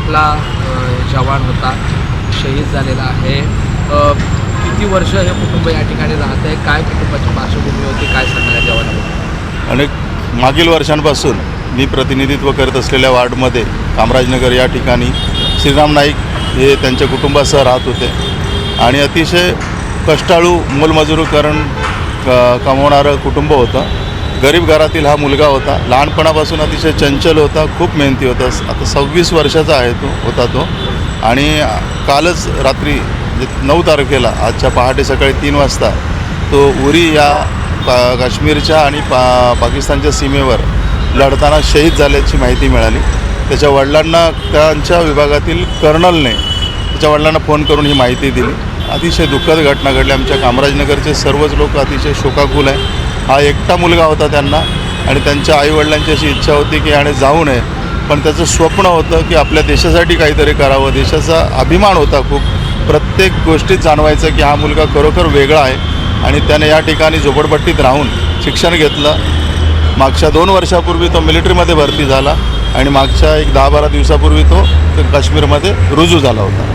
आपला जवान होता, शहीद झालेला आहे. किती वर्ष हे कुटुंब या ठिकाणी राहत आहे, काय कुटुंबाची पार्श्वभूमी होती, काय सांगणार या जवानाबद्दल? आणि मागील वर्षांपासून मी प्रतिनिधित्व करत असलेल्या वार्डमध्ये कामराजनगर या ठिकाणी श्रीराम नाईक हे त्यांच्या कुटुंबासह राहत होते आणि अतिशय कष्टाळू मोलमजुरी करून कमवणारं कुटुंब होतं. गरीब घरातील हा मुलगा होता. लहानपणापासून अतिशय चंचल होता, खूप मेहनती होता. आता 26 वर्षाचा आहे तो आणि कालच रात्री 9 तारखेला आजच्या पहाटे सकाळी 3 वाजता तो उरी या काश्मीरच्या आणि पाकिस्तानच्या सीमेवर लढताना शहीद झाल्याची माहिती मिळाली. त्याच्या वडिलांना त्यांच्या विभागातील कर्नलने त्याच्या वडिलांना फोन करून ही माहिती दिली. अतिशय दुःखद घटना घडली. आमच्या कामराजनगरचे सर्वच लोक अतिशय शोकाकुल आहे. हा एकटा मुलगा होता त्यांना आणि त्यांच्या आईवडिलांची अशी इच्छा होती की याने जाऊ नये, पण त्याचं स्वप्न होतं की आपल्या देशासाठी काहीतरी करावं. देशाचा अभिमान होता खूप. प्रत्येक गोष्टीत जाणवायचं की हा मुलगा खरोखर वेगळा आहे आणि त्याने या ठिकाणी झोपडपट्टीत राहून शिक्षण घेतलं. मागच्या 2 वर्षापूर्वी तो मिलिटरीमध्ये भरती झाला आणि मागच्या एक 10-12 दिवसापूर्वी तो काश्मीरमध्ये रुजू झाला होता.